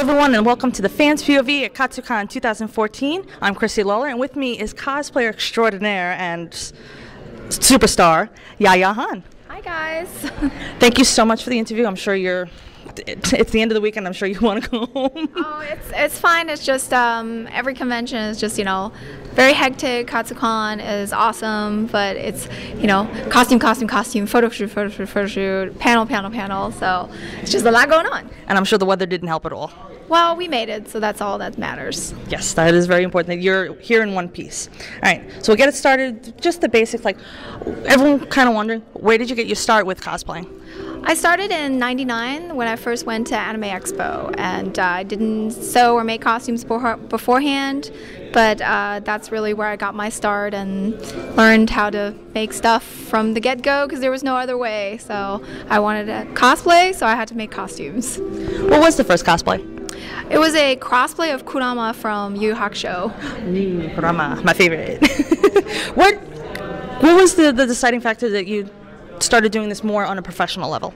everyone, and welcome to the Fans POV at Katsucon 2014. I'm Chrissy Lawler, and with me is cosplayer extraordinaire and superstar Yaya Han. Hi guys. Thank you so much for the interview. I'm sure it's the end of the weekend. I'm sure you want to go home. Oh, it's fine. It's just every convention is just very hectic. Katsucon is awesome, but it's costume, photo shoot, panel. So it's just a lot going on. And I'm sure the weather didn't help at all. Well, we made it, so that's all that matters. Yes, that is very important that you're here in one piece. All right, so we'll get it started. Just the basics, like everyone kind of wondering, where did you get your start with cosplaying? I started in '99 when I first went to Anime Expo, and I didn't sew or make costumes beforehand, but that's really where I got my start and learned how to make stuff from the get-go because there was no other way. So I wanted to cosplay, so I had to make costumes. What was the first cosplay? It was a cosplay of Kurama from Yu Yu Hakusho. Kurama, my favorite. What was the deciding factor that you started doing this more on a professional level?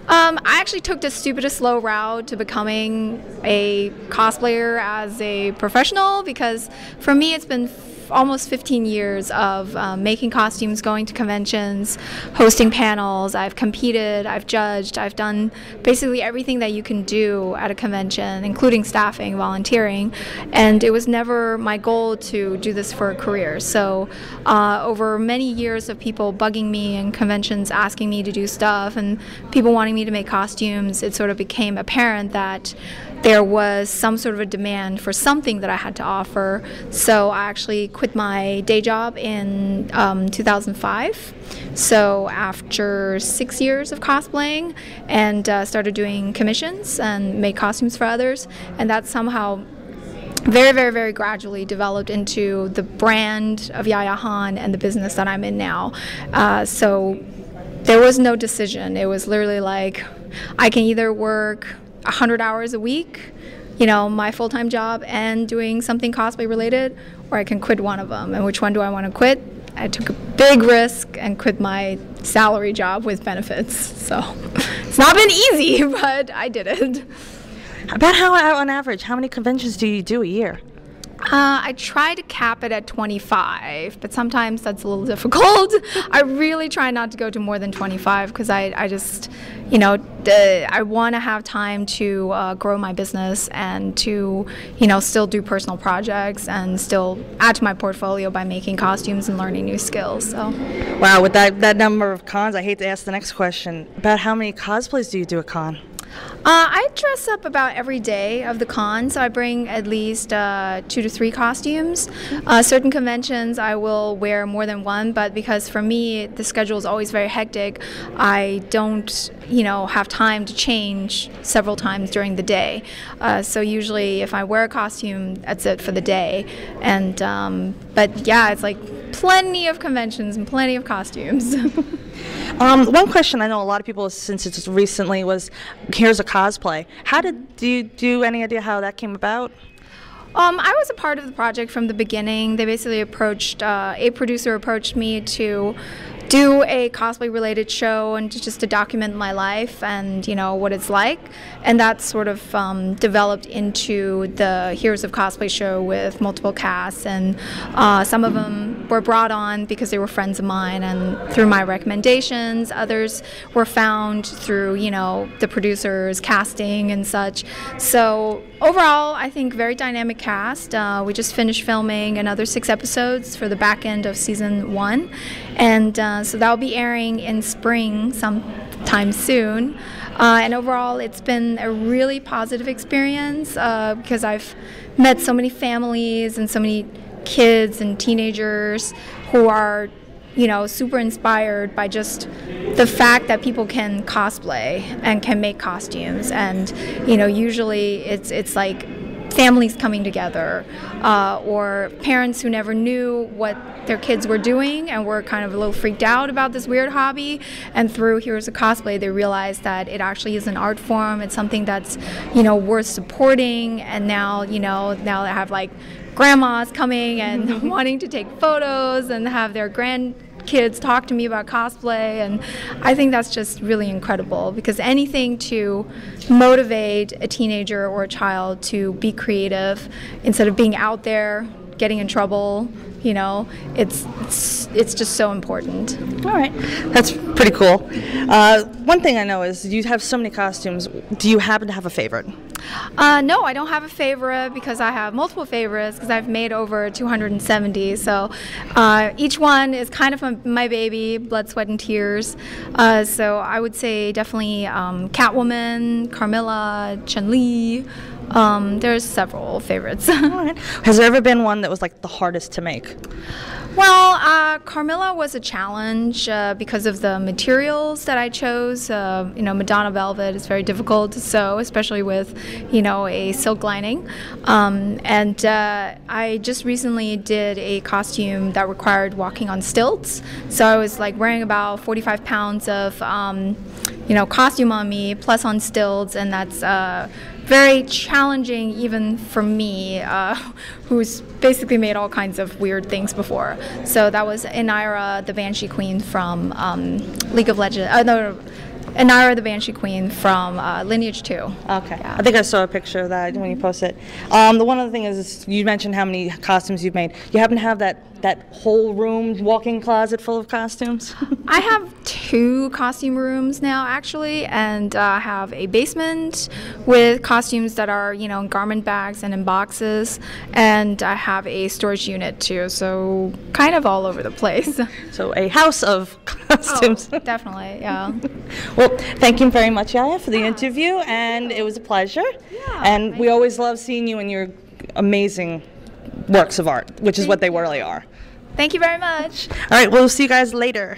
I actually took the stupidest slow route to becoming a cosplayer as a professional because for me it's been almost 15 years of making costumes, going to conventions, hosting panels. I've competed, I've judged, I've done basically everything that you can do at a convention, including staffing, volunteering, and it was never my goal to do this for a career. So over many years of people bugging me in conventions, asking me to do stuff, and people wanting me to make costumes, it sort of became apparent that there was some sort of a demand for something that I had to offer. So I actually quit my day job in 2005. So after 6 years of cosplaying and started doing commissions and made costumes for others, and that somehow very gradually developed into the brand of Yaya Han and the business that I'm in now. So there was no decision. It was literally like I can either work 100 hours a week, my full-time job, and doing something cosplay related, or I can quit one of them. And which one do I want to quit? I took a big risk and quit my salary job with benefits. So it's not been easy, but I did it. About how, on average, how many conventions do you do a year? I try to cap it at 25, but sometimes that's a little difficult. I really try not to go to more than 25 because I just, I want to have time to grow my business and to, still do personal projects and still add to my portfolio by making costumes and learning new skills. So. Wow, with that number of cons, I hate to ask the next question. About how many cosplays do you do a con? I dress up about every day of the con, so I bring at least 2 to 3 costumes. Certain conventions I will wear more than one, but because for me the schedule is always very hectic, I don't have time to change several times during the day. So usually if I wear a costume, that's it for the day. And but yeah, it's like plenty of conventions and plenty of costumes. One question I know a lot of people, since it's recently, was here's a cosplay. Do you do any idea how that came about? I was a part of the project from the beginning. They basically a producer approached me to do a cosplay related show and just to document my life and what it's like, and that sort of developed into the Heroes of Cosplay show with multiple casts, and some of them were brought on because they were friends of mine and through my recommendations. Others were found through the producers, casting and such. So overall, I think very dynamic cast. We just finished filming another 6 episodes for the back end of season 1, and so that'll be airing in spring sometime soon. And overall, it's been a really positive experience because I've met so many families and so many kids and teenagers who are super inspired by just the fact that people can cosplay and can make costumes. And usually it's like families coming together or parents who never knew what their kids were doing and were kind of a little freaked out about this weird hobby, and through Heroes of Cosplay they realized that it actually is an art form. It's something that's worth supporting, and now now they have like grandmas coming and wanting to take photos and have their kids talk to me about cosplay, and I think that's just really incredible, because anything to motivate a teenager or a child to be creative instead of being out there getting in trouble, you know, it's just so important. All right, that's pretty cool. One thing I know is you have so many costumes. Do you happen to have a favorite? No, I don't have a favorite, because I have multiple favorites, because I've made over 270. So each one is kind of my baby, blood, sweat, and tears. So I would say definitely Catwoman, Carmilla, Chun-Li. There's several favorites. All right. Has there ever been one that was like the hardest to make? Well, Carmilla was a challenge because of the materials that I chose. You know, Madonna velvet is very difficult to sew, especially with, you know, a silk lining. And I just recently did a costume that required walking on stilts. So I was like wearing about 45 pounds of, you know, costume on me, plus on stilts, and that's very challenging even for me, who's basically made all kinds of weird things before. So that was Inara, the Banshee Queen from League of Legends. No, Inara, the Banshee Queen from Lineage 2. Okay. Yeah. I think I saw a picture of that when you posted it. The one other thing is you mentioned how many costumes you've made. You happen to have that whole room, walk-in closet full of costumes? I have 2 costume rooms now, actually, and I have a basement with costumes that are, you know, in garment bags and in boxes, and I have a storage unit too, so kind of all over the place. So a house of costumes. Oh, definitely, yeah. Well, thank you very much, Yaya, for the interview, and it was a pleasure. Yeah, and we always love seeing you and your amazing works of art, which is what they really are. Thank you very much. All right, we'll see you guys later.